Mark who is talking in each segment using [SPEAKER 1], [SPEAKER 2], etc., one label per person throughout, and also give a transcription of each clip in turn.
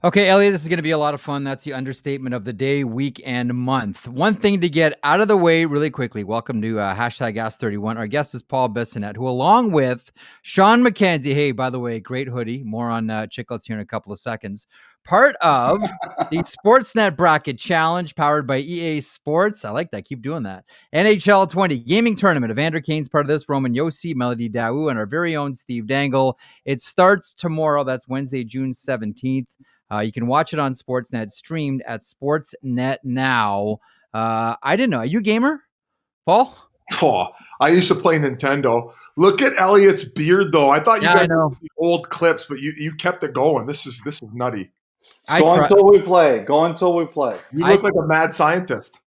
[SPEAKER 1] Okay, Elliotte, this is going to be a lot of fun. That's the understatement of the day, week, and month. One thing to get out of the way really quickly. Welcome to hashtag Ask31. Our guest is Paul Bissonnette, who, along with Sean McKenzie, hey, by the way, great hoodie. More on Chiclets here in a couple of seconds. Part of the Sportsnet Bracket Challenge powered by EA Sports. I like that. Keep doing that. NHL 20 Gaming Tournament. Evander Kane's part of this. Roman Yossi, Melody Daou, and our very own Steve Dangle. It starts tomorrow. That's Wednesday, June 17th. You can watch it on Sportsnet, streamed at Sportsnet now. I didn't know. Are you a gamer, Paul?
[SPEAKER 2] Oh, I used to play Nintendo. Look at Elliott's beard, though. I thought you guys
[SPEAKER 1] know.
[SPEAKER 2] had old clips, but you kept it going. This is nutty.
[SPEAKER 3] Go until we play. Go until we play.
[SPEAKER 2] You look like a mad scientist.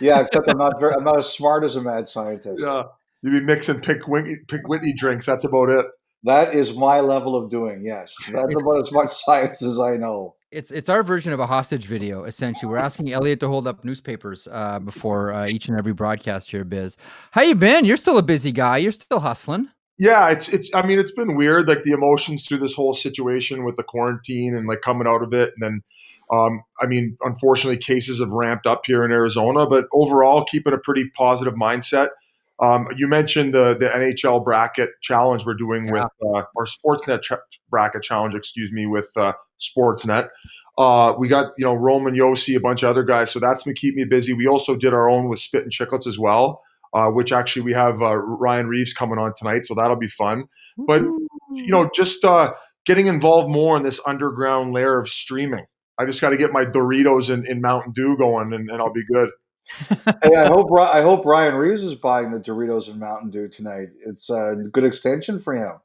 [SPEAKER 3] Yeah, except I'm not as smart as a mad scientist.
[SPEAKER 2] Yeah, you'd be mixing Pick Whitney drinks. That's about it.
[SPEAKER 3] That is my level of doing. Yes, that's about as much science as I know.
[SPEAKER 1] It's our version of a hostage video. Essentially, we're asking Elliotte to hold up newspapers before each and every broadcast here. Biz, how you been? You're still a busy guy. You're still hustling.
[SPEAKER 2] Yeah, it's. I mean, it's been weird, like the emotions through this whole situation with the quarantine and like coming out of it, and then. I mean, unfortunately, cases have ramped up here in Arizona, but overall, keeping a pretty positive mindset. You mentioned the NHL bracket challenge we're doing with our Sportsnet bracket challenge, with Sportsnet. We got Roman Yossi, a bunch of other guys, so that's gonna keep me busy. We also did our own with Spit and Chiclets as well, which actually we have Ryan Reeves coming on tonight, so that'll be fun. But just getting involved more in this underground layer of streaming. I just got to get my Doritos and Mountain Dew going, and I'll be good.
[SPEAKER 3] Hey, I hope Ryan Reeves is buying the Doritos and Mountain Dew tonight. It's a good extension for him.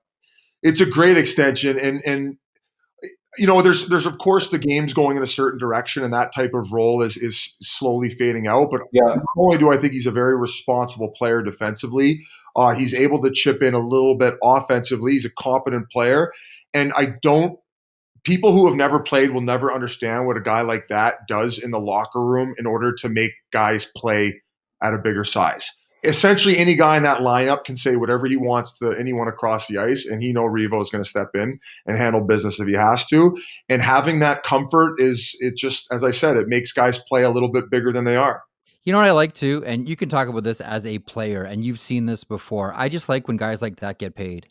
[SPEAKER 2] It's a great extension, and there's of course the game's going in a certain direction, and that type of role is slowly fading out. But not only do I think he's a very responsible player defensively, he's able to chip in a little bit offensively. He's a competent player, and people who have never played will never understand what a guy like that does in the locker room in order to make guys play at a bigger size. Essentially, any guy in that lineup can say whatever he wants to anyone across the ice, and he knows Revo is going to step in and handle business if he has to. And having that comfort it just, as I said, it makes guys play a little bit bigger than they are.
[SPEAKER 1] You know what I like too, and you can talk about this as a player, and you've seen this before. I just like when guys like that get paid.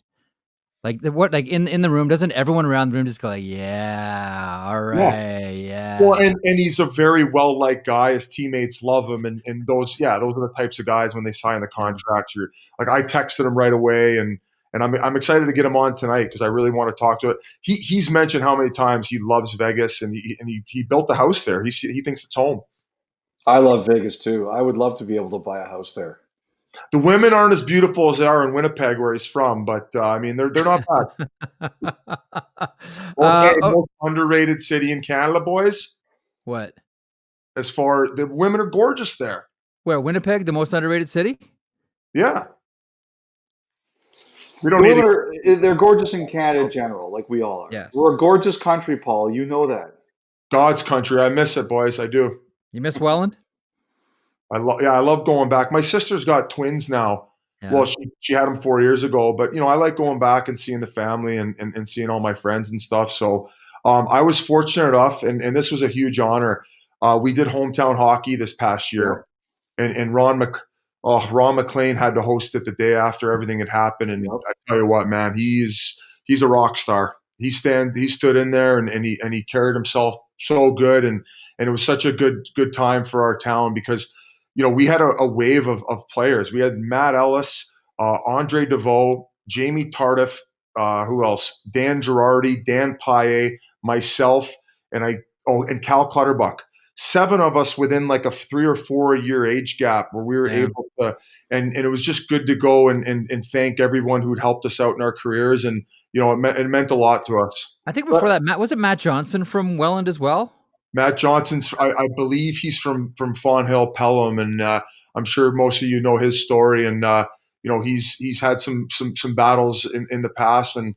[SPEAKER 1] Like in the room, doesn't everyone around the room just go like, yeah, all right, yeah.
[SPEAKER 2] Well, and he's a very well-liked guy. His teammates love him, and those are the types of guys when they sign the contract. I texted him right away, and I'm excited to get him on tonight because I really want to talk to it. He's mentioned how many times he loves Vegas, and he built a house there. He thinks it's home.
[SPEAKER 3] I love Vegas too. I would love to be able to buy a house there.
[SPEAKER 2] The women aren't as beautiful as they are in Winnipeg, where he's from, but I mean, they're not bad. Most underrated city in Canada, boys.
[SPEAKER 1] What?
[SPEAKER 2] As far the women are gorgeous there.
[SPEAKER 1] Where, Winnipeg, the most underrated city?
[SPEAKER 2] Yeah.
[SPEAKER 3] They're gorgeous in Canada in general, like we all are.
[SPEAKER 1] Yes.
[SPEAKER 3] We're a gorgeous country, Paul. You know that.
[SPEAKER 2] God's country. I miss it, boys. I do.
[SPEAKER 1] You miss Welland?
[SPEAKER 2] I love going back. My sister's got twins now. Yeah. Well, she had them 4 years ago, but I like going back and seeing the family and seeing all my friends and stuff. So I was fortunate enough, and this was a huge honor. We did hometown hockey this past year, and Ron McLean had to host it the day after everything had happened. And I tell you what, man, he's a rock star. He stood in there and he carried himself so good, and it was such a good time for our town because. We had a wave of players. We had Matt Ellis, Andre DeVoe, Jamie Tardif, who else? Dan Girardi, Dan Paye, myself, and Cal Clutterbuck. 7 of us within like a 3 or 4 year age gap where we were able to, and it was just good to go and thank everyone who'd helped us out in our careers. And, it meant a lot to us.
[SPEAKER 1] I think before that, was it Matt Johnson from Welland as well?
[SPEAKER 2] Matt Johnson's, I believe he's from Fawn Hill, Pelham, and I'm sure most of you know his story. And he's had some battles in the past, and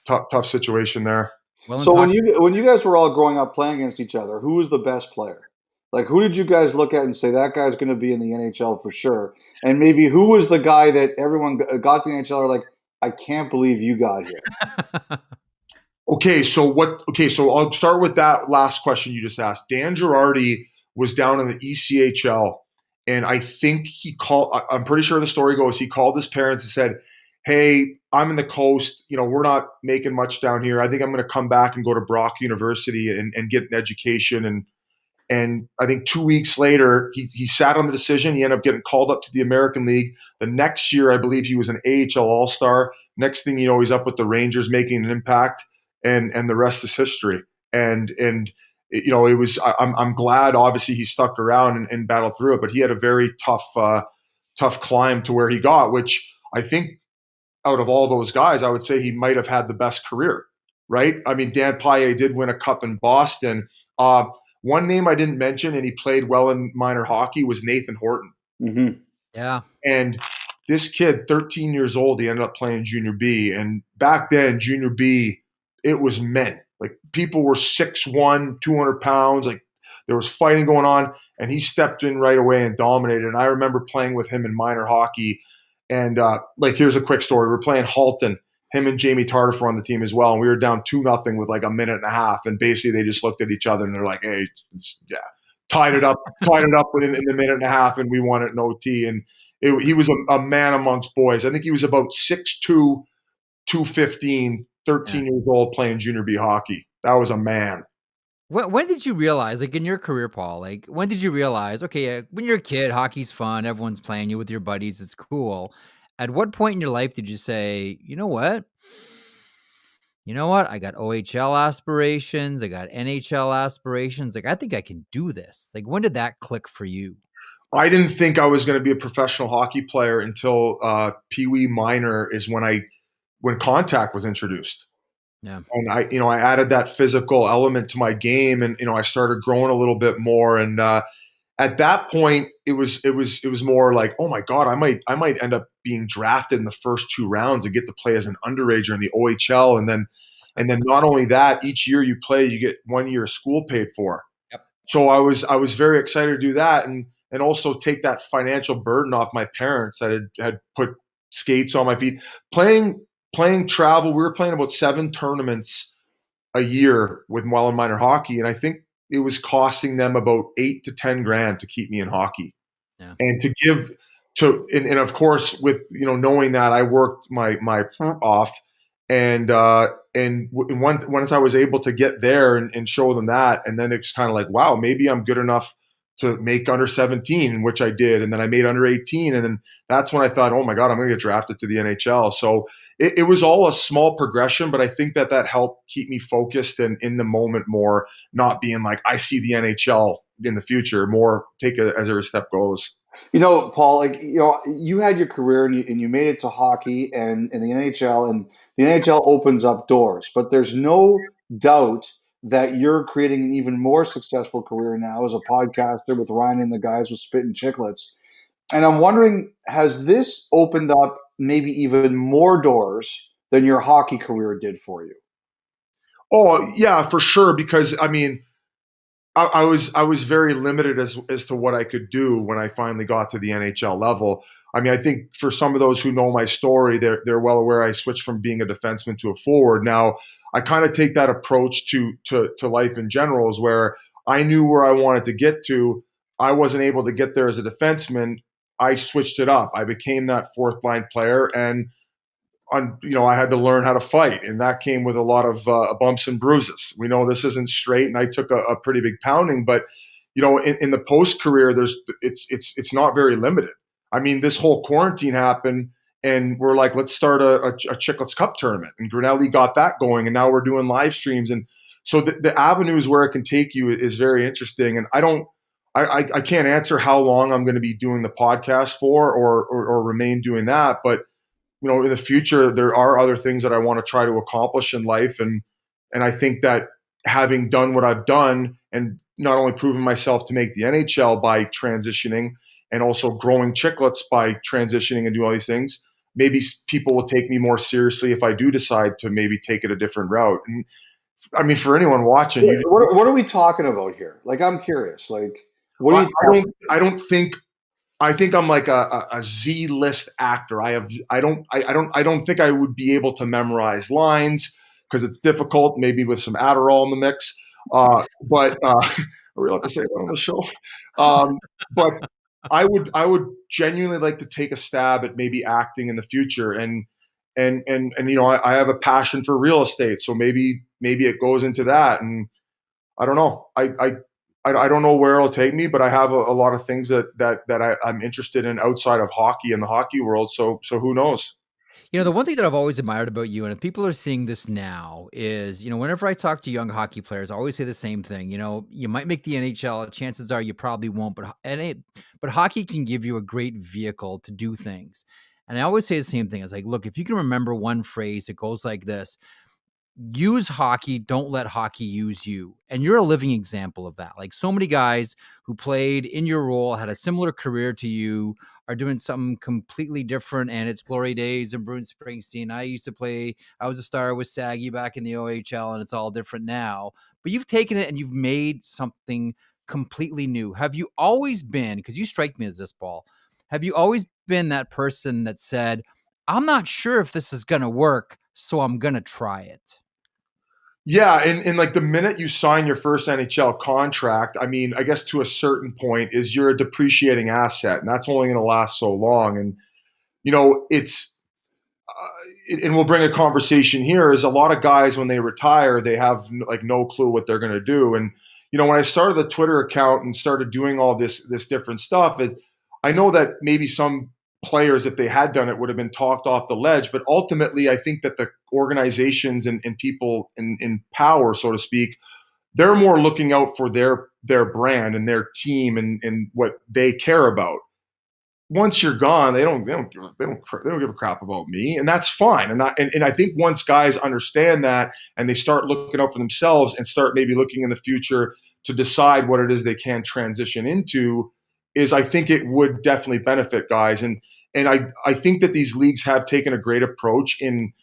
[SPEAKER 2] tough situation there.
[SPEAKER 3] So when you guys were all growing up playing against each other, who was the best player? Like, who did you guys look at and say that guy's going to be in the NHL for sure? And maybe who was the guy that everyone got the NHL are like, I can't believe you got here.
[SPEAKER 2] Okay, so I'll start with that last question you just asked. Dan Girardi was down in the ECHL, and I think I'm pretty sure the story goes, he called his parents and said, "Hey, I'm in the coast. We're not making much down here. I think I'm going to come back and go to Brock University and get an education." And I think 2 weeks later, he sat on the decision. He ended up getting called up to the American League. The next year, I believe he was an AHL All-Star. Next thing you know, he's up with the Rangers making an impact, and the rest is history. And it was. I'm glad. Obviously, he stuck around and battled through it, but he had a very tough climb to where he got, which I think out of all those guys, I would say he might have had the best career. Right? I mean, Dan Paille did win a cup in Boston. One name I didn't mention, and he played well in minor hockey, was Nathan Horton.
[SPEAKER 3] Mm-hmm.
[SPEAKER 1] Yeah.
[SPEAKER 2] And this kid, 13 years old, he ended up playing Junior B. And back then, Junior B, it was men. Like, people were 6'1", 200 pounds. Like, there was fighting going on. And he stepped in right away and dominated. And I remember playing with him in minor hockey. And, here's a quick story. We're playing Halton. Him and Jamie Tardif were on the team as well, and we were down 2-0 with like a minute and a half, and basically they just looked at each other and they're like, "Hey, tied it up within the minute and a half, and we won it in OT." And he was a man amongst boys. I think he was about 6'2", 215, 13 years old, playing Junior B hockey. That was a man.
[SPEAKER 1] When did you realize, like in your career, Paul, like when did you realize, okay, when you're a kid, hockey's fun, everyone's playing, you with your buddies, it's cool. At what point in your life did you say, you know what? I got OHL aspirations. I got NHL aspirations. Like, I think I can do this. Like, when did that click for you?
[SPEAKER 2] I didn't think I was going to be a professional hockey player until Pee Wee minor is when contact was introduced.
[SPEAKER 1] Yeah.
[SPEAKER 2] And I added that physical element to my game, and I started growing a little bit more. And at that point, it was more like, oh my God, I might end up being drafted in the first 2 rounds and get to play as an underager in the OHL, and then not only that, each year you play, you get 1 year of school paid for.
[SPEAKER 1] Yep.
[SPEAKER 2] So I was very excited to do that, and also take that financial burden off my parents that had put skates on my feet. Playing travel, we were playing about 7 tournaments a year with Welland minor hockey, and I think it was costing them about $8 to $10 to keep me in hockey.
[SPEAKER 1] Yeah.
[SPEAKER 2] And to give and of course, with knowing that, I worked my off, and once I was able to get there and show them that, and then it's kind of like, wow, maybe I'm good enough to make under 17, which I did, and then I made under 18, and then that's when I thought, oh my God, I'm going to get drafted to the NHL. So it was all a small progression, but I think that helped keep me focused and in the moment more, not being like, I see the NHL in the future, more take it as every step goes.
[SPEAKER 3] Paul, you had your career and you made it to hockey and the NHL, and the NHL opens up doors, but there's no doubt that you're creating an even more successful career now as a podcaster with Ryan and the guys with Spit and Chiclets. And I'm wondering, has this opened up maybe even more doors than your hockey career did for you?
[SPEAKER 2] Oh yeah, for sure. Because I mean, I was very limited as to what I could do when I finally got to the NHL level. I mean, I think for some of those who know my story, they're well aware I switched from being a defenseman to a forward. Now, I kind of take that approach to life in general, is where I knew where I wanted to get to. I wasn't able to get there as a defenseman. I switched it up. I became that 4th line player, and I had to learn how to fight, and that came with a lot of bumps and bruises. We know this isn't straight, and I took a pretty big pounding. But in the post career, it's not very limited. I mean, this whole quarantine happened, and we're like, let's start a Chiclets Cup tournament, and Grinnelli got that going, and now we're doing live streams, and so the avenues where it can take you is very interesting. And I can't answer how long I'm going to be doing the podcast for, or remain doing that, but in the future, there are other things that I want to try to accomplish in life. And I think that having done what I've done, and not only proven myself to make the NHL by transitioning, and also growing Chiclets by transitioning and doing all these things, maybe people will take me more seriously if I do decide to maybe take it a different route. And I mean, for anyone watching,
[SPEAKER 3] what are we talking about here? Like, I'm curious. Like, what
[SPEAKER 2] I think I'm like a Z-list actor. I don't think I would be able to memorize lines, because it's difficult, maybe with some Adderall in the mix. But are we allowed to say that on the show? But I would genuinely like to take a stab at maybe acting in the future, and I have a passion for real estate, so maybe it goes into that, and I don't know. I don't know where it'll take me, but I have a lot of things that I'm interested in outside of hockey and the hockey world. So who knows?
[SPEAKER 1] The one thing that I've always admired about you, and if people are seeing this now, is, whenever I talk to young hockey players, I always say the same thing. You might make the NHL. Chances are you probably won't, but hockey can give you a great vehicle to do things. And I always say the same thing. It's like, look, if you can remember one phrase, it goes like this: use hockey, don't let hockey use you. And you're a living example of that. Like, so many guys who played in your role, had a similar career to you, are doing something completely different, and it's glory days and Bruce Springsteen. I was a star with Saggy back in the OHL, and it's all different now. But you've taken it and you've made something completely new. Have you always been, because you strike me as this, Paul, have you always been that person that said, I'm not sure if this is going to work, so I'm going to try it?
[SPEAKER 2] Yeah, and like the minute you sign your first NHL contract, I mean, I guess to a certain point is you're a depreciating asset, and that's only going to last so long. And it's and we'll bring a conversation here. Is a lot of guys when they retire, they have like no clue what they're going to do. And when I started the Twitter account and started doing all this different stuff, I know that maybe some players, if they had done it, would have been talked off the ledge. But ultimately, I think that the organizations and people in power, so to speak, they're more looking out for their brand and their team and what they care about. Once you're gone, they don't give a crap about me, and that's fine. And I think once guys understand that and they start looking out for themselves and start maybe looking in the future to decide what it is they can transition into, is I think it would definitely benefit guys. And I think that these leagues have taken a great approach in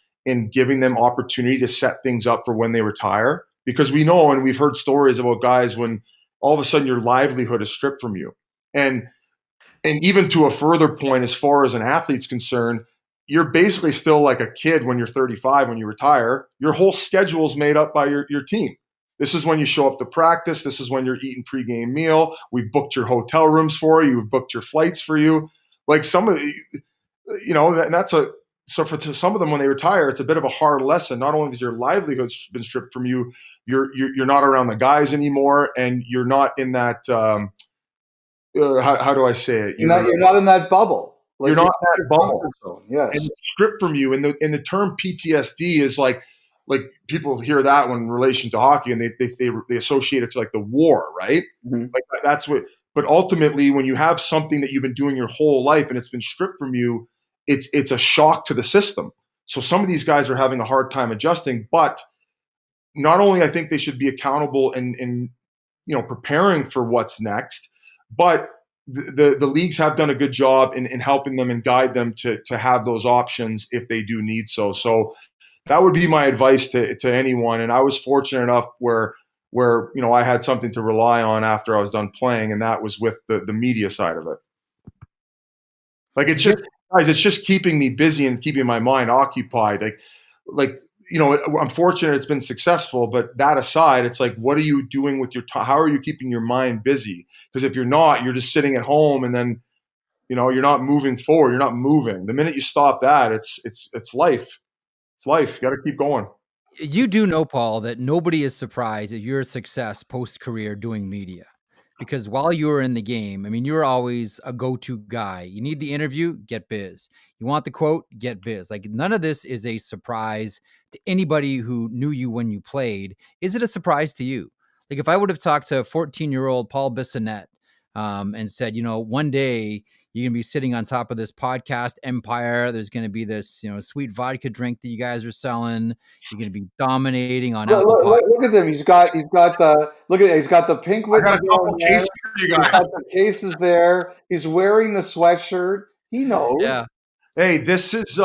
[SPEAKER 2] giving them opportunity to set things up for when they retire, because we know and we've heard stories about guys when all of a sudden your livelihood is stripped from you. And even to a further point, as far as an athlete's concerned, you're basically still like a kid when you're 35, when you retire. Your whole schedule is made up by your team. This is when you show up to practice. This is when you're eating pregame meal. We've booked your hotel rooms for you. We've booked your flights for you. Like some of the, so for some of them when they retire, it's a bit of a hard lesson. Not only has your livelihood's been stripped from you, you're not around the guys anymore, and you're not in that. How do I say it?
[SPEAKER 3] You're not in that bubble.
[SPEAKER 2] Like you're not in that bubble.
[SPEAKER 3] Zone. Yes.
[SPEAKER 2] And it's stripped from you. And the term PTSD is like people hear that when in relation to hockey, and they associate it to like the war, right?
[SPEAKER 3] Mm-hmm.
[SPEAKER 2] Like that's what. But ultimately, when you have something that you've been doing your whole life and it's been stripped from you, it's a shock to the system. So some of these guys are having a hard time adjusting. But not only I think they should be accountable in preparing for what's next, but the leagues have done a good job in helping them and guide them to have those options if they do need so. So that would be my advice to anyone. And I was fortunate enough where I had something to rely on after I was done playing, and that was with the media side of it. Like it's just keeping me busy and keeping my mind occupied. Like I'm fortunate it's been successful, but that aside, it's like, what are you doing with your time? How are you keeping your mind busy? Because if you're not, you're just sitting at home, and then, you're not moving forward. You're not moving. The minute you stop that, it's life. It's life. You got to keep going.
[SPEAKER 1] You do know, Paul, that nobody is surprised at your success post-career doing media. Because while you were in the game, I mean, you were always a go-to guy. You need the interview, get biz. You want the quote, get biz. Like, none of this is a surprise to anybody who knew you when you played. Is it a surprise to you? Like, if I would have talked to 14-year-old Paul Bissonnette and said, one day you're going to be sitting on top of this podcast empire. There's going to be this, sweet vodka drink that you guys are selling. You're going to be dominating on Apple Podcast.
[SPEAKER 3] Look at him. He's got the pink with the cases for you guys. He's got the cases there. He's wearing the sweatshirt. He knows.
[SPEAKER 1] Yeah.
[SPEAKER 2] Hey, this is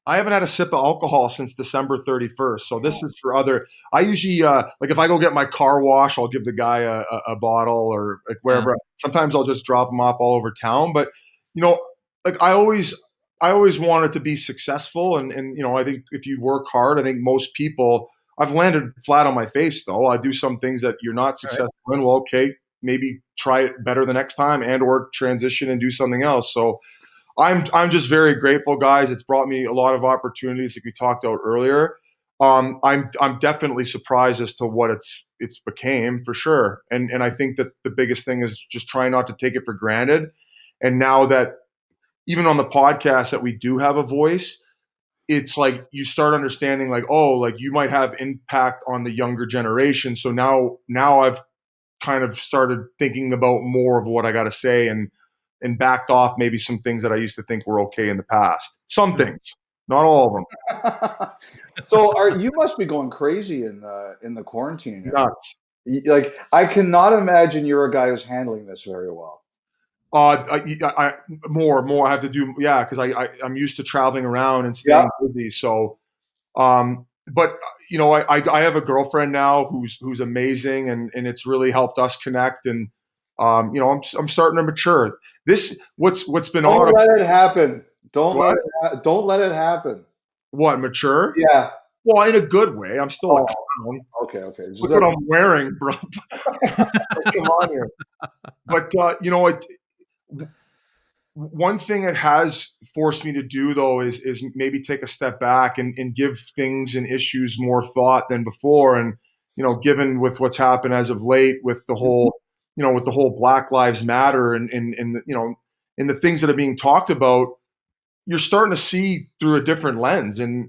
[SPEAKER 2] I haven't had a sip of alcohol since December 31st. So this is for other. I usually like if I go get my car wash, I'll give the guy a bottle or like wherever. Yeah. Sometimes I'll just drop them off all over town. But like I always wanted to be successful, and I think if you work hard, I think most people I've landed flat on my face though. I do some things that you're not successful in. Well, okay, maybe try it better the next time and or transition and do something else. So I'm just very grateful, guys. It's brought me a lot of opportunities, like we talked about earlier. I'm definitely surprised as to what it's became, for sure. And I think that the biggest thing is just trying not to take it for granted. And now that even on the podcast that we do have a voice, it's like you start understanding, like, oh, like you might have impact on the younger generation. So now I've kind of started thinking about more of what I got to say and backed off maybe some things that I used to think were okay in the past. Some things, not all of them.
[SPEAKER 3] So you must be going crazy in the quarantine.
[SPEAKER 2] Nuts.
[SPEAKER 3] Like, I cannot imagine you're a guy who's handling this very well.
[SPEAKER 2] More I have to do, because I'm used to traveling around and staying busy. So, but I have a girlfriend now who's amazing, and it's really helped us connect. And I'm starting to mature. What's been
[SPEAKER 3] Don't
[SPEAKER 2] on.
[SPEAKER 3] let it happen. Don't let it happen.
[SPEAKER 2] What, mature?
[SPEAKER 3] Yeah.
[SPEAKER 2] Well, in a good way. I'm still a clown.
[SPEAKER 3] Okay.
[SPEAKER 2] Look what I'm wearing, bro. Come on here. But one thing it has forced me to do, though, is maybe take a step back and give things and issues more thought than before. And given with what's happened as of late with the whole Black Lives Matter and the things that are being talked about, you're starting to see through a different lens, and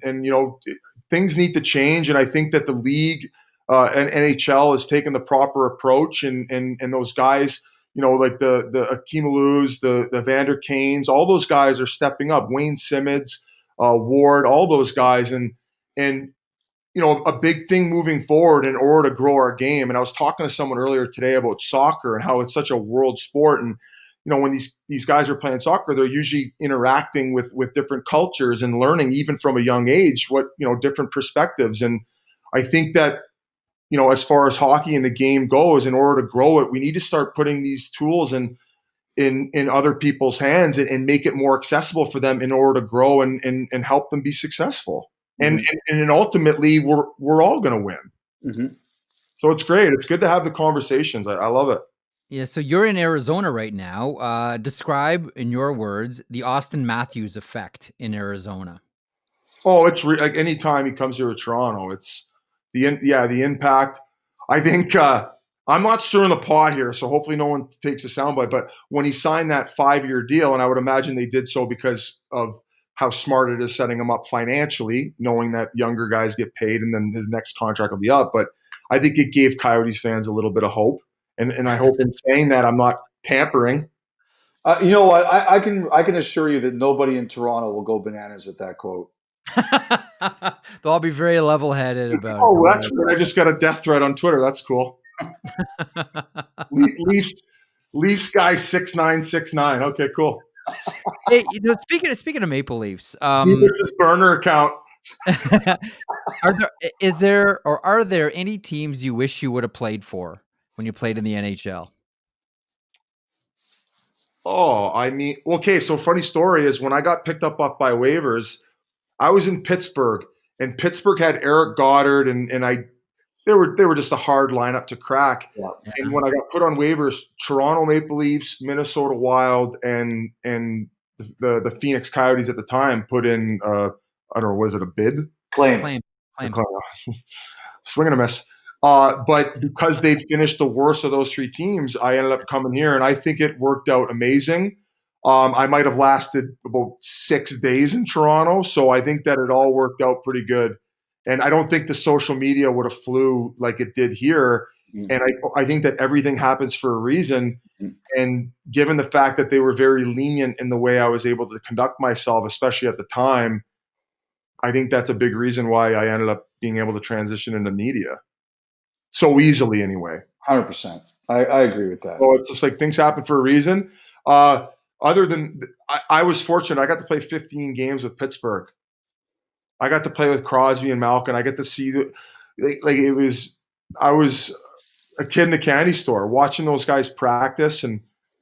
[SPEAKER 2] things need to change. And I think that the league and NHL has taken the proper approach, and those guys, like the Akimalus, the Vander Kanes, all those guys are stepping up. Wayne Simmons, Ward, all those guys, and a big thing moving forward in order to grow our game. And I was talking to someone earlier today about soccer and how it's such a world sport. And when these guys are playing soccer, they're usually interacting with different cultures and learning, even from a young age, what different perspectives. And I think that as far as hockey and the game goes, in order to grow it, we need to start putting these tools in other people's hands and make it more accessible for them in order to grow and help them be successful. Mm-hmm. And ultimately, we're all going to win. Mm-hmm. So it's great. It's good to have the conversations. I love it.
[SPEAKER 1] Yeah, so you're in Arizona right now. Describe, in your words, the Austin Matthews effect in Arizona.
[SPEAKER 2] Oh, it's like anytime he comes here to Toronto, it's the impact. I think I'm not stirring the pot here, so hopefully no one takes a soundbite. But when he signed that 5-year deal, and I would imagine they did so because of how smart it is setting him up financially, knowing that younger guys get paid and then his next contract will be up. But I think it gave Coyotes fans a little bit of hope. And I hope in saying that I'm not tampering.
[SPEAKER 3] You know what? I can assure you that nobody in Toronto will go bananas at that quote.
[SPEAKER 1] They'll all be very level-headed about it.
[SPEAKER 2] Oh, that's weird. I just got a death threat on Twitter. That's cool. Leafs guy 6969. Okay, cool.
[SPEAKER 1] Hey, speaking of Maple Leafs,
[SPEAKER 2] this is burner account.
[SPEAKER 1] Are there any teams you wish you would have played for when you played in the NHL?
[SPEAKER 2] Oh, I mean, okay. So funny story is when I got picked up by waivers, I was in Pittsburgh, and Pittsburgh had Eric Goddard, and they were just a hard lineup to crack. Yeah. And when I got put on waivers, Toronto Maple Leafs, Minnesota Wild, and the Phoenix Coyotes at the time put in I don't know, was it a bid?
[SPEAKER 3] Claim.
[SPEAKER 2] Swing and a miss. But because they finished the worst of those three teams, I ended up coming here, and I think it worked out amazing. I might have lasted about 6 days in Toronto, so I think that it all worked out pretty good. And I don't think the social media would have flew like it did here. Mm-hmm. And I think that everything happens for a reason. Mm-hmm. And given the fact that they were very lenient in the way I was able to conduct myself, especially at the time, I think that's a big reason why I ended up being able to transition into media so easily anyway.
[SPEAKER 3] 100%. I agree with that.
[SPEAKER 2] So it's just like things happen for a reason. Other than I was fortunate. I got to play 15 games with Pittsburgh. I got to play with Crosby and Malkin. I get to see I was a kid in a candy store watching those guys practice. And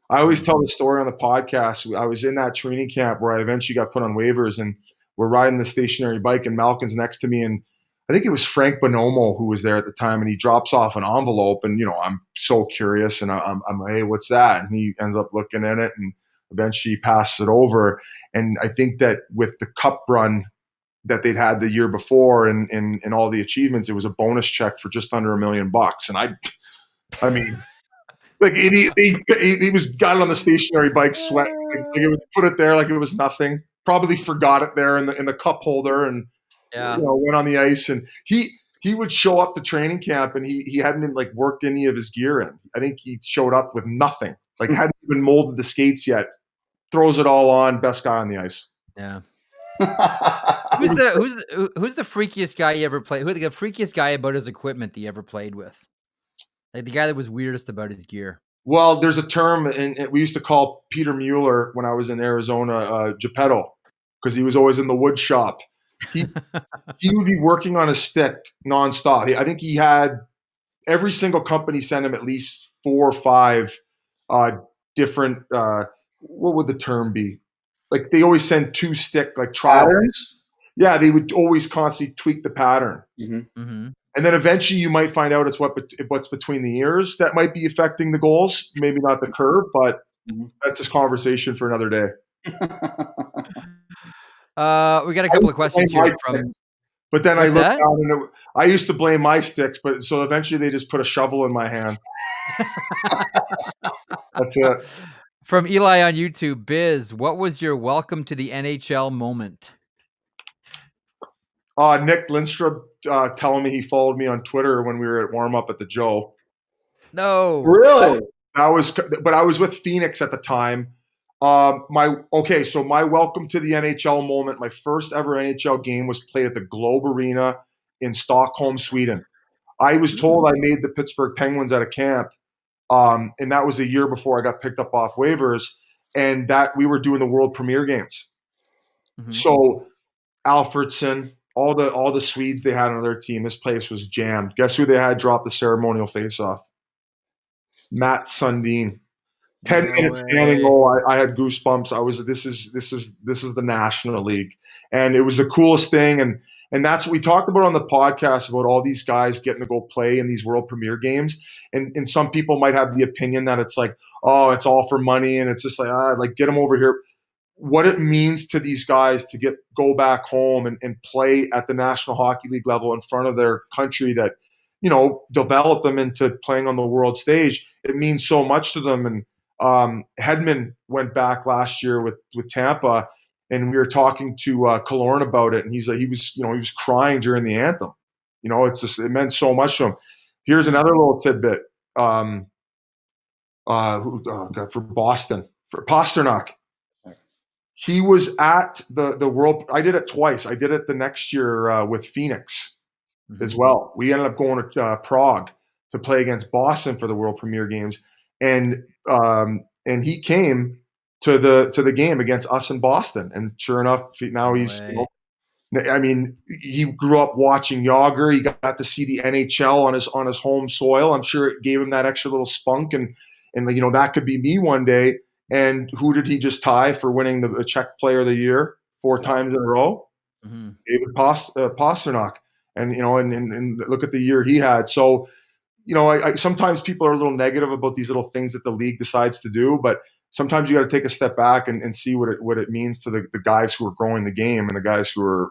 [SPEAKER 2] I always tell the story on the podcast. I was in that training camp where I eventually got put on waivers, and we're riding the stationary bike, and Malkin's next to me, and I think it was Frank Bonomo who was there at the time, and he drops off an envelope, and I'm so curious, and I'm hey, what's that? And he ends up looking at it, and eventually he passes it over. And I think that with the cup run that they'd had the year before, and all the achievements, it was a bonus check for just under $1 million. And I mean, like he was got it on the stationary bike, sweating. Like it was, put it there like it was nothing. Probably forgot it there in the cup holder, and went on the ice. And he would show up to training camp, and he hadn't like worked any of his gear in. I think he showed up with nothing, like hadn't even molded the skates yet. Throws it all on, best guy on the ice.
[SPEAKER 1] Yeah. Who's the freakiest guy you ever played? Who's the freakiest guy about his equipment that you ever played with? Like the guy that was weirdest about his gear.
[SPEAKER 2] Well, there's a term, and we used to call Peter Mueller when I was in Arizona, Geppetto, because he was always in the wood shop. He would be working on a stick nonstop. I think he had every single company send him at least 4 or 5 different. What would the term be? Like they always send 2 stick like trial
[SPEAKER 3] patterns.
[SPEAKER 2] Yeah, they would always constantly tweak the pattern.
[SPEAKER 3] Mm-hmm. Mm-hmm.
[SPEAKER 2] And then eventually you might find out it's what's between the ears that might be affecting the goals. Maybe not the curve, but that's a conversation for another day.
[SPEAKER 1] We got a couple of questions here from.
[SPEAKER 2] But then I looked down, and I used to blame my sticks, but so eventually they just put a shovel in my hand. That's it.
[SPEAKER 1] From Eli on YouTube, Biz, what was your welcome to the NHL moment?
[SPEAKER 2] Nick Lindstrom telling me he followed me on Twitter when we were at warm up at the Joe.
[SPEAKER 1] No,
[SPEAKER 3] really?
[SPEAKER 2] But I was with Phoenix at the time. So my welcome to the NHL moment, my first ever NHL game was played at the Globe Arena in Stockholm, Sweden. I was told I made the Pittsburgh Penguins at a camp, and that was a year before I got picked up off waivers, and that we were doing the world premiere games. Mm-hmm. So Alfredsson, all the Swedes they had on their team, this place was jammed. Guess who they had drop the ceremonial faceoff? Matt Sundin. 10 minutes standing goal. I had goosebumps. This is the National League, and it was the coolest thing. And that's what we talked about on the podcast, about all these guys getting to go play in these world premiere games. And some people might have the opinion that it's like, oh, it's all for money, and it's just like get them over here. What it means to these guys to go back home and play at the National Hockey League level in front of their country that, develop them into playing on the world stage. It means so much to them. And Hedman went back last year with Tampa, and we were talking to Killorn about it, and he was crying during the anthem. It meant so much to him. Here's another little tidbit. For Boston, for Pasternak. He was at the World. I did it twice. I did it the next year with Phoenix as well. We ended up going to Prague to play against Boston for the World Premiere Games, and he came to the game against us in Boston. And sure enough, now he's. He grew up watching Yager. He got to see the NHL on his home soil. I'm sure it gave him that extra little spunk, and that could be me one day. And who did he just tie for winning the Czech Player of the Year 4 times in a row? Mm-hmm. David Pasternak. And and look at the year he had. So, sometimes people are a little negative about these little things that the league decides to do, but sometimes you got to take a step back and see what it means to the guys who are growing the game and the guys who are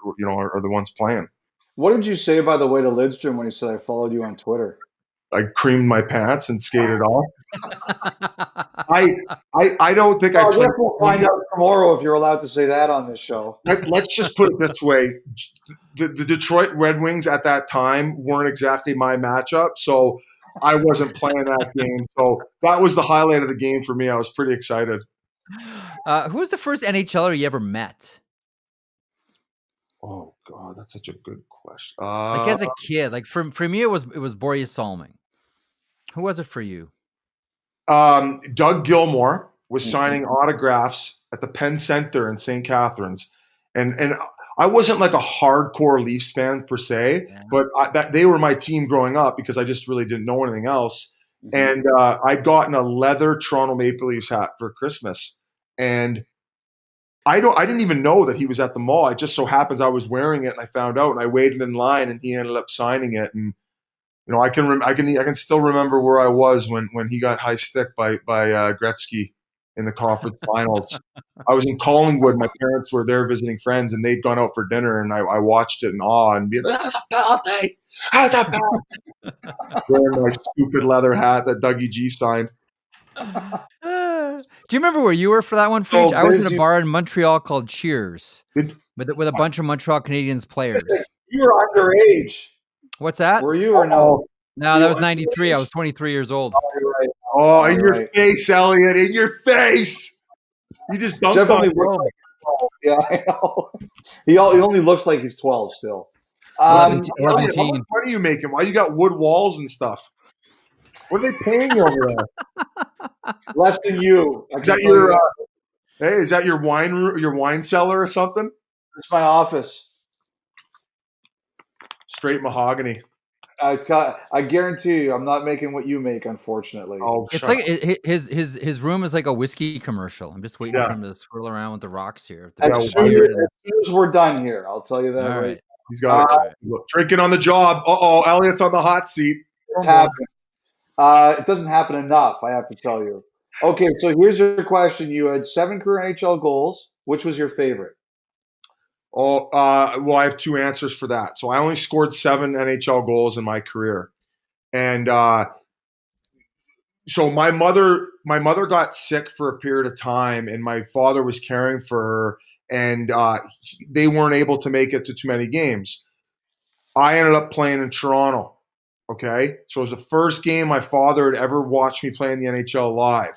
[SPEAKER 2] the ones playing.
[SPEAKER 3] What did you say, by the way, to Lidstrom when he said I followed you on Twitter?
[SPEAKER 2] I creamed my pants and skated off. I don't think I guess
[SPEAKER 3] we'll find out tomorrow if you're allowed to say that on this show.
[SPEAKER 2] Let's just put it this way. The Detroit Red Wings at that time weren't exactly my matchup, so I wasn't playing that game. So that was the highlight of the game for me. I was pretty excited.
[SPEAKER 1] Who was the first NHLer you ever met?
[SPEAKER 2] Oh, God, that's such a good question.
[SPEAKER 1] Like as a kid, like for me, it was Borje Salming. Who was it for you?
[SPEAKER 2] Doug Gilmour was signing autographs at the Penn Center in St. Catharines, and I wasn't like a hardcore Leafs fan per se, but they were my team growing up because I just really didn't know anything else. Mm-hmm. And I'd gotten a leather Toronto Maple Leafs hat for Christmas, and I didn't even know that he was at the mall. It just so happens I was wearing it, and I found out, and I waited in line, and he ended up signing it. And I can still remember where I was when he got high stick by Gretzky in the conference finals. I was in Collingwood. My parents were there visiting friends, and they'd gone out for dinner, and I watched it in awe and be like, "How's that penalty? How's that penalty?" Wearing my stupid leather hat that Dougie G signed.
[SPEAKER 1] Do you remember where you were for that one, Freach? I was in a bar in Montreal called Cheers with a bunch of Montreal Canadiens players.
[SPEAKER 3] You were underage.
[SPEAKER 1] What's that?
[SPEAKER 3] Were you or no?
[SPEAKER 1] No, that was 93. I was 23 years old.
[SPEAKER 3] Oh, you're right.
[SPEAKER 2] Oh, in your face, Elliotte, in your face. You just dunked
[SPEAKER 3] Definitely
[SPEAKER 2] on
[SPEAKER 3] looks like 12. Yeah, I know. He only looks like he's 12 still.
[SPEAKER 1] 11.
[SPEAKER 2] How much money are you making? Why you got wood walls and stuff? What are they paying you over there?
[SPEAKER 3] Less than you.
[SPEAKER 2] Is that your hey? Is that your wine cellar or something?
[SPEAKER 3] It's my office.
[SPEAKER 2] Straight mahogany.
[SPEAKER 3] I guarantee you, I'm not making what you make, unfortunately.
[SPEAKER 2] Oh,
[SPEAKER 1] it's like his room is like a whiskey commercial. I'm just waiting for him to swirl around with the rocks here.
[SPEAKER 3] As soon as we're done here, I'll tell you that.
[SPEAKER 1] All right.
[SPEAKER 2] He's got drinking on the job. Elliotte's on the hot seat.
[SPEAKER 3] It's happening. It doesn't happen enough, I have to tell you. Okay, so here's your question. You had 7 career NHL goals. Which was your favorite?
[SPEAKER 2] Well, I have 2 answers for that. So I only scored 7 NHL goals in my career, and so my mother got sick for a period of time, and my father was caring for her, and they weren't able to make it to too many games. I ended up playing in Toronto. Okay, so it was the first game my father had ever watched me play in the NHL live.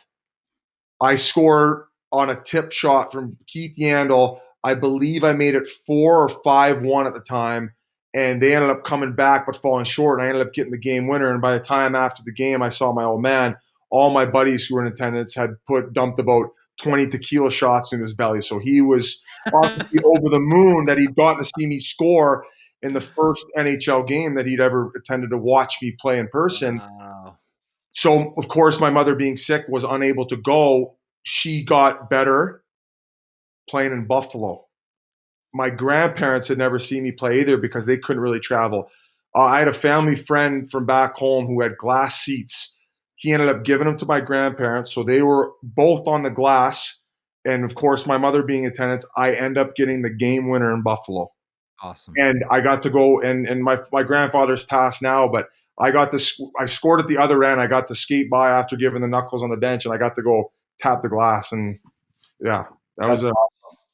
[SPEAKER 2] I scored on a tip shot from Keith Yandel. I believe I made it 4 or 5-1 at the time, and they ended up coming back but falling short, and I ended up getting the game winner. And by the time after the game I saw my old man, all my buddies who were in attendance had dumped about 20 tequila shots in his belly. So he was obviously over the moon that he'd gotten to see me score in the first NHL game that he'd ever attended to watch me play in person.
[SPEAKER 1] Wow.
[SPEAKER 2] So, of course, my mother being sick was unable to go. She got better playing in Buffalo. My grandparents had never seen me play either because they couldn't really travel. I had a family friend from back home who had glass seats. He ended up giving them to my grandparents, so they were both on the glass. And, of course, my mother being in attendance, I end up getting the game winner in Buffalo.
[SPEAKER 1] Awesome.
[SPEAKER 2] And I got to go, and my grandfather's passed now, but I scored at the other end. I got to skate by after giving the knuckles on the bench, and I got to go tap the glass. And yeah, that was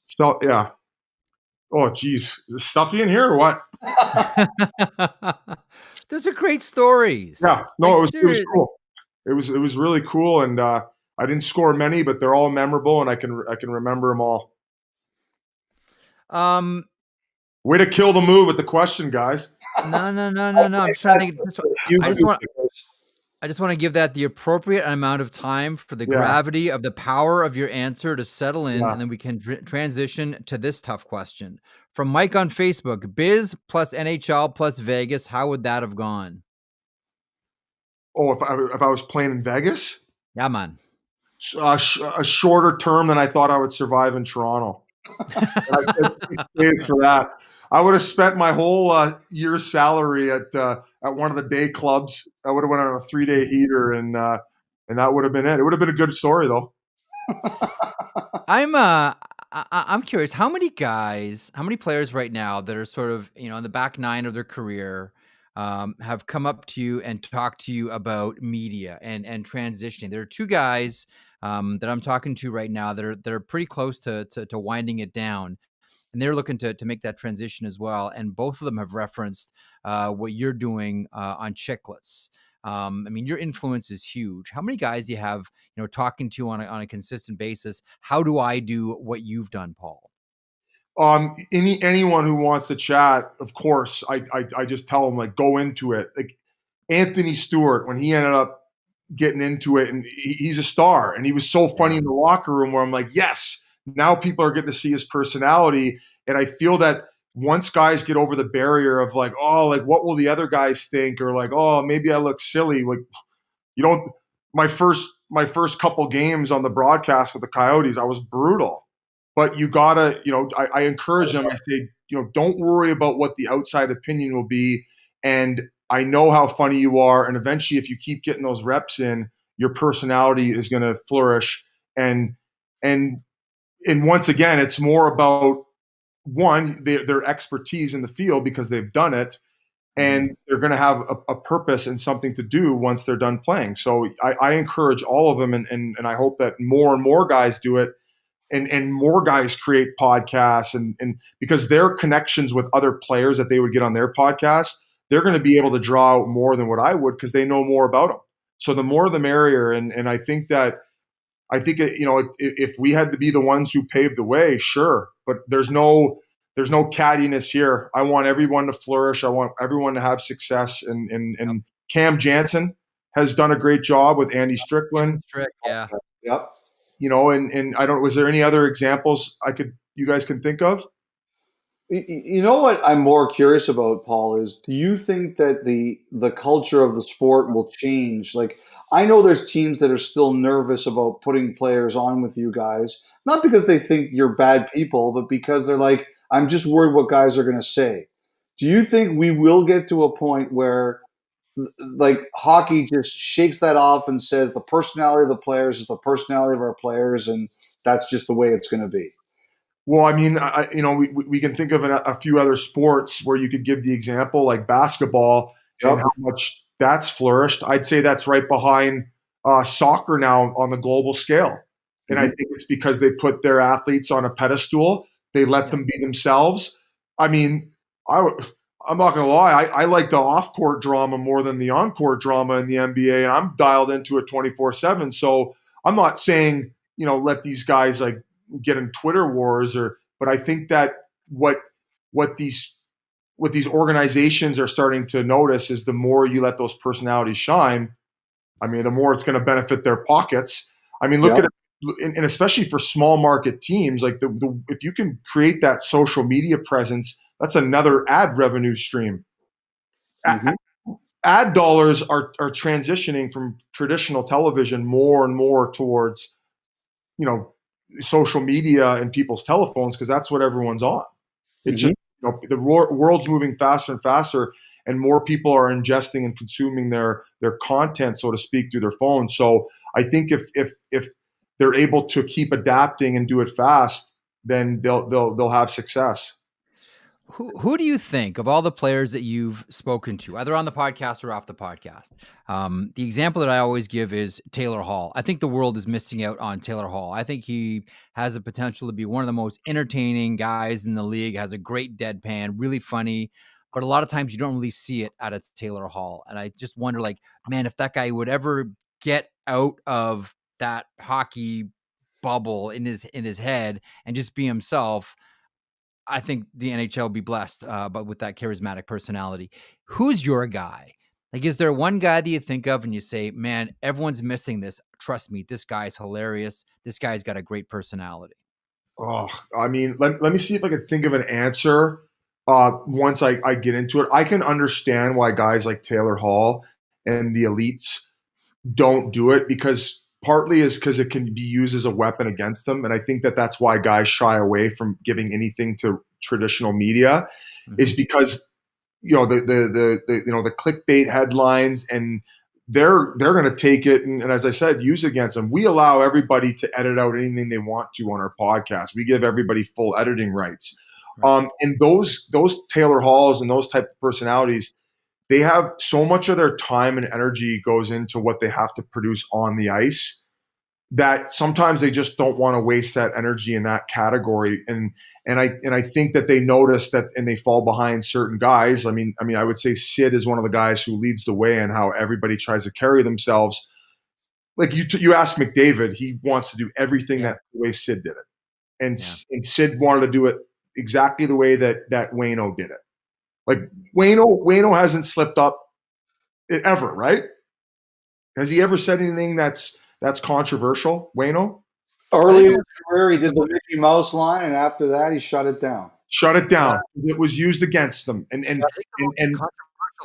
[SPEAKER 2] so yeah. Oh, geez. Is it stuffy in here or what?
[SPEAKER 1] Those are great stories.
[SPEAKER 2] Yeah. No, it was cool. It was really cool, and I didn't score many, but they're all memorable, and I can remember them all. Way to kill the mood with the question, guys.
[SPEAKER 1] No. I'm just trying to think. I just want to give that the appropriate amount of time for the gravity of the power of your answer to settle in, and then we can transition to this tough question. From Mike on Facebook, Biz plus NHL plus Vegas, how would that have gone?
[SPEAKER 2] Oh, if I was playing in Vegas?
[SPEAKER 1] Yeah, man.
[SPEAKER 2] A shorter term than I thought I would survive in Toronto. I said 6 days for that. I would have spent my whole year's salary at one of the day clubs. I would have went on a 3-day heater, and that would have been it. It would have been a good story, though.
[SPEAKER 1] I'm curious, how many players right now that are sort of in the back 9 of their career have come up to you and talked to you about media and transitioning? There are 2 guys that I'm talking to right now that are pretty close to winding it down. And they're looking to make that transition as well. And both of them have referenced what you're doing on Chiclets. I mean, your influence is huge. How many guys do you have, talking to on a consistent basis? How do I do what you've done, Paul?
[SPEAKER 2] Anyone who wants to chat, of course, I just tell them, like, go into it. Like Anthony Stewart, when he ended up getting into it, and he's a star, and he was so funny in the locker room where I'm like, yes. Now people are getting to see his personality, and I feel that once guys get over the barrier of like, oh, like what will the other guys think, or like, oh, maybe I look silly. Like, my first couple games on the broadcast with the Coyotes, I was brutal. but you gotta, I encourage them. I say, don't worry about what the outside opinion will be. And I know how funny you are. And eventually, if you keep getting those reps in, your personality is going to flourish. And, and, and once again, it's more about one, their expertise in the field because they've done it. And they're going to have a purpose and something to do once they're done playing. So I encourage all of them. And I hope that more and more guys do it. And more guys create podcasts and because their connections with other players that they would get on their podcast, they're going to be able to draw out more than what I would because they know more about them. So the more the merrier. And I think if we had to be the ones who paved the way, sure, but there's no cattiness here. I want everyone to flourish. I want everyone to have success. And Cam Jansen has done a great job with Andy Strickland.
[SPEAKER 1] Yeah.
[SPEAKER 3] Yep.
[SPEAKER 2] And was there any other examples you guys can think of?
[SPEAKER 3] You know what I'm more curious about, Paul, is do you think that the culture of the sport will change? Like, I know there's teams that are still nervous about putting players on with you guys, not because they think you're bad people, but because they're like, I'm just worried what guys are going to say. Do you think we will get to a point where like hockey just shakes that off and says the personality of the players is the personality of our players, and that's just the way it's going to be?
[SPEAKER 2] Well, I mean, we can think of a few other sports where you could give the example, like basketball, and how much that's flourished. I'd say that's right behind soccer now on the global scale. And I think it's because they put their athletes on a pedestal. They let them be themselves. I mean, I'm not going to lie. I like the off-court drama more than the on-court drama in the NBA, and I'm dialed into it 24/7. So I'm not saying, let these guys like get in Twitter wars, but I think that what these organizations are starting to notice is the more you let those personalities shine, I mean, the more it's going to benefit their pockets. I mean, look at it, and especially for small market teams, like if you can create that social media presence, that's another ad revenue stream. Ad dollars are transitioning from traditional television more and more towards, social media and people's telephones because that's what everyone's on. It's just the world's moving faster and faster, and more people are ingesting and consuming their content, so to speak, through their phones. So I think if they're able to keep adapting and do it fast, then they'll have success.
[SPEAKER 1] Who do you think of all the players that you've spoken to, either on the podcast or off the podcast? The example that I always give is Taylor Hall. I think the world is missing out on Taylor Hall. I think he has the potential to be one of the most entertaining guys in the league, has a great deadpan, really funny, but a lot of times you don't really see it out of Taylor Hall. And I just wonder, like, man, if that guy would ever get out of that hockey bubble in his head and just be himself, I think the NHL will be blessed, but with that charismatic personality. Who's your guy? Like, is there one guy that you think of and you say, man, everyone's missing this. Trust me, this guy's hilarious. This guy's got a great personality.
[SPEAKER 2] Oh, I mean, let me see if I can think of an answer once I get into it. I can understand why guys like Taylor Hall and the elites don't do it because partly is because it can be used as a weapon against them. And I think that's why guys shy away from giving anything to traditional media is because, the clickbait headlines, and they're going to take it and as I said, use it against them. We allow everybody to edit out anything they want to on our podcast. We give everybody full editing rights. And those Taylor Halls and those type of personalities, they have so much of their time and energy goes into what they have to produce on the ice that sometimes they just don't want to waste that energy in that category. And I think that they notice that and they fall behind certain guys. I mean, I would say Sid is one of the guys who leads the way in how everybody tries to carry themselves. Like you ask McDavid, he wants to do everything that the way Sid did it. And Sid wanted to do it exactly the way that Wayno did it. Like Wayno hasn't slipped up ever, right? Has he ever said anything that's controversial, Wayno?
[SPEAKER 3] Early in his career, he did the Mickey Mouse line, and after that, he shut it down.
[SPEAKER 2] It was used against them. And
[SPEAKER 1] controversial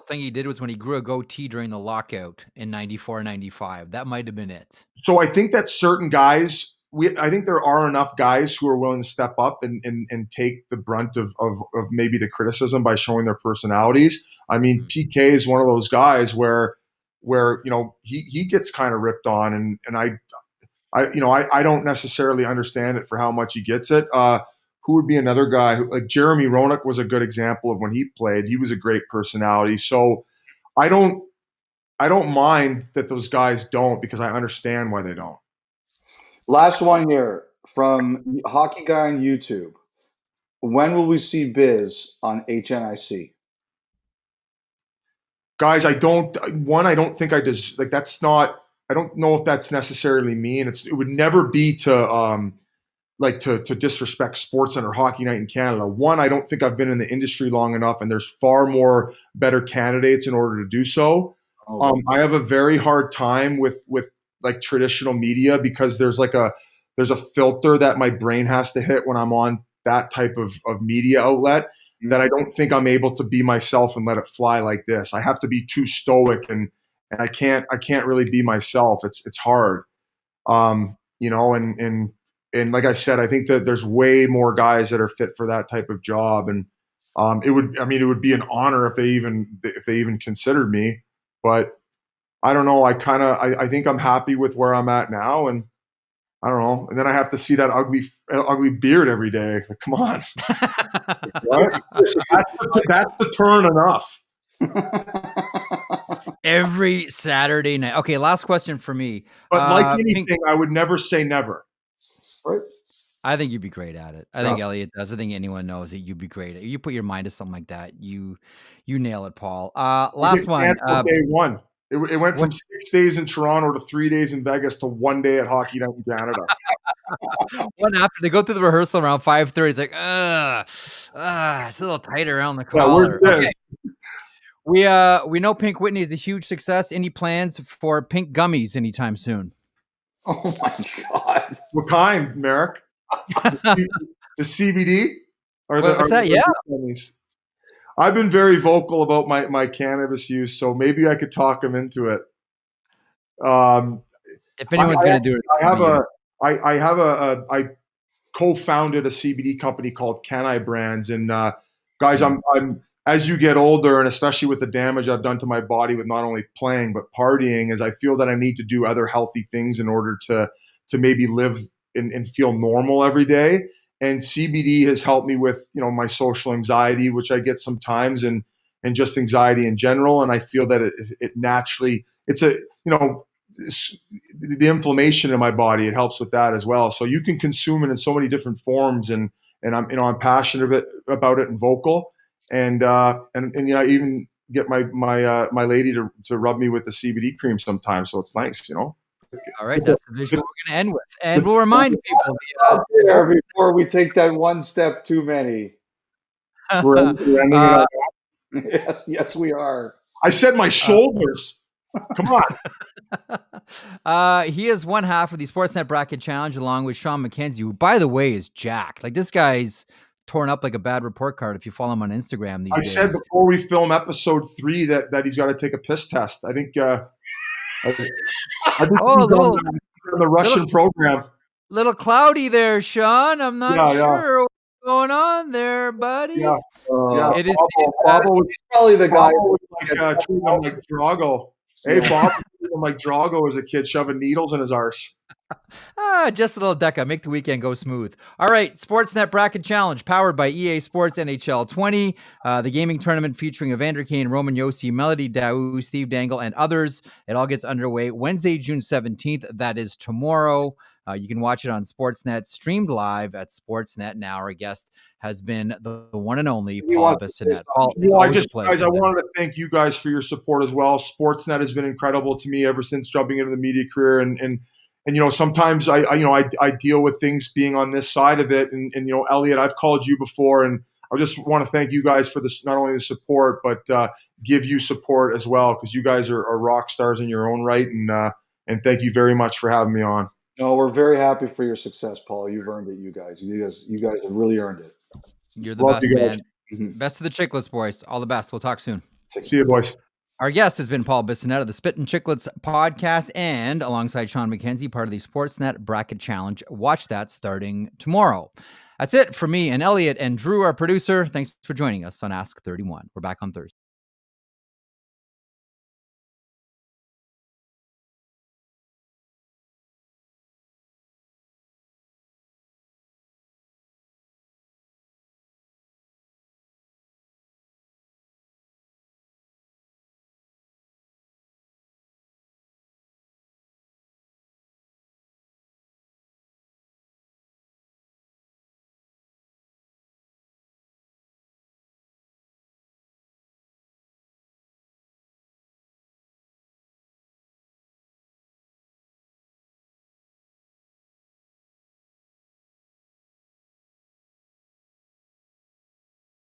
[SPEAKER 1] thing he did was when he grew a goatee during the lockout in 94, 95. That might have been it.
[SPEAKER 2] So I think that certain guys I think there are enough guys who are willing to step up and take the brunt of maybe the criticism by showing their personalities. I mean, PK is one of those guys where he gets kind of ripped on, and I don't necessarily understand it for how much he gets it. Who would be another guy like Jeremy Roenick was a good example of when he played. He was a great personality. So I don't mind that those guys don't, because I understand why they don't.
[SPEAKER 3] Last one here from Hockey Guy on YouTube. When will we see Biz on HNIC?
[SPEAKER 2] Guys, I don't think that's not, I don't know if that's necessarily me, and it would never be to to disrespect Sportsnet or Hockey Night in Canada. One, I don't think I've been in the industry long enough, and there's far more better candidates in order to do so. I have a very hard time with like traditional media, because there's a filter that my brain has to hit when I'm on that type of media outlet, that I don't think I'm able to be myself and let it fly like this. I have to be too stoic, and I can't really be myself. It's hard. And like I said, I think that there's way more guys that are fit for that type of job, and it would be an honor if they even considered me. But I don't know. I think I'm happy with where I'm at now, and I don't know. And then I have to see that ugly beard every day. Like, come on, that's the turn enough.
[SPEAKER 1] Every Saturday night. Okay, last question for me.
[SPEAKER 2] But like anything, I would never say never. Right?
[SPEAKER 1] I think you'd be great at it. I think Elliotte does. I think anyone knows that you'd be great at it. You put your mind to something like that, you nail it, Paul. Last one.
[SPEAKER 2] Day one. It went from 6 days in Toronto to 3 days in Vegas to 1 day at Hockey Night in Canada.
[SPEAKER 1] One after they go through the rehearsal around 5:30. It's like, it's a little tight around the collar.
[SPEAKER 2] Yeah, okay.
[SPEAKER 1] We know Pink Whitney is a huge success. Any plans for pink gummies anytime soon?
[SPEAKER 3] Oh my God!
[SPEAKER 2] What kind, Marek? The CBD?
[SPEAKER 1] What's that? Yeah.
[SPEAKER 2] Gummies? I've been very vocal about my cannabis use, so maybe I could talk him into it.
[SPEAKER 1] If anyone's going to do it,
[SPEAKER 2] I co-founded a CBD company called Can I Brands, and guys, I'm as you get older, and especially with the damage I've done to my body with not only playing but partying, is I feel that I need to do other healthy things in order to maybe live and feel normal every day. And CBD has helped me with, my social anxiety, which I get sometimes, and just anxiety in general. And I feel that it naturally, the inflammation in my body, it helps with that as well. So you can consume it in so many different forms, and I'm passionate about it and vocal, and I even get my lady to rub me with the CBD cream sometimes. So it's nice,
[SPEAKER 1] All right, that's the visual we're going to end with. And we'll remind people
[SPEAKER 3] before we take that one step too many.
[SPEAKER 2] We're ending
[SPEAKER 3] it yes, we are.
[SPEAKER 2] I said my shoulders. Come
[SPEAKER 1] on. He is one half of the Sportsnet Bracket Challenge, along with Sean McKenzie, who, by the way, is jacked. Like, this guy's torn up like a bad report card if you follow him on Instagram these days.
[SPEAKER 2] I said before we film episode 3 that he's got to take a piss test. I think I think he's on the Russian program.
[SPEAKER 1] Little cloudy there, Sean. I'm not sure what's going on there, buddy.
[SPEAKER 2] Yeah.
[SPEAKER 3] It is probably the guy who
[SPEAKER 2] was treating him like Drago. Hey, Bob was treating him like Drago as a kid, shoving needles in his arse.
[SPEAKER 1] Just a little Deca. Make the weekend go smooth. All right, Sportsnet Bracket Challenge, powered by EA Sports NHL 20. The gaming tournament featuring Evander Kane, Roman Josi, Melody Daou, Steve Dangle, and others. It all gets underway Wednesday, June 17th. That is tomorrow. You can watch it on Sportsnet, streamed live at Sportsnet. Now, our guest has been the one and only Paul Bissonnette. Paul,
[SPEAKER 2] guys, I wanted to thank you guys for your support as well. Sportsnet has been incredible to me ever since jumping into the media career, and sometimes I deal with things being on this side of it, and Elliotte, I've called you before, and I just want to thank you guys for this, not only the support, but give you support as well, because you guys are rock stars in your own right, and thank you very much for having me on.
[SPEAKER 3] No, we're very happy for your success, Paul. You've earned it, you guys. You guys have really earned it.
[SPEAKER 1] You're the best, man. Best of the Chiclets, boys. All the best. We'll talk soon.
[SPEAKER 2] See you, boys.
[SPEAKER 1] Our guest has been Paul Bissonnette of the Spit and Chiclets podcast, and alongside Sean McKenzie, part of the Sportsnet Bracket Challenge. Watch that starting tomorrow. That's it for me and Elliotte and Drew, our producer. Thanks for joining us on Ask 31. We're back on Thursday.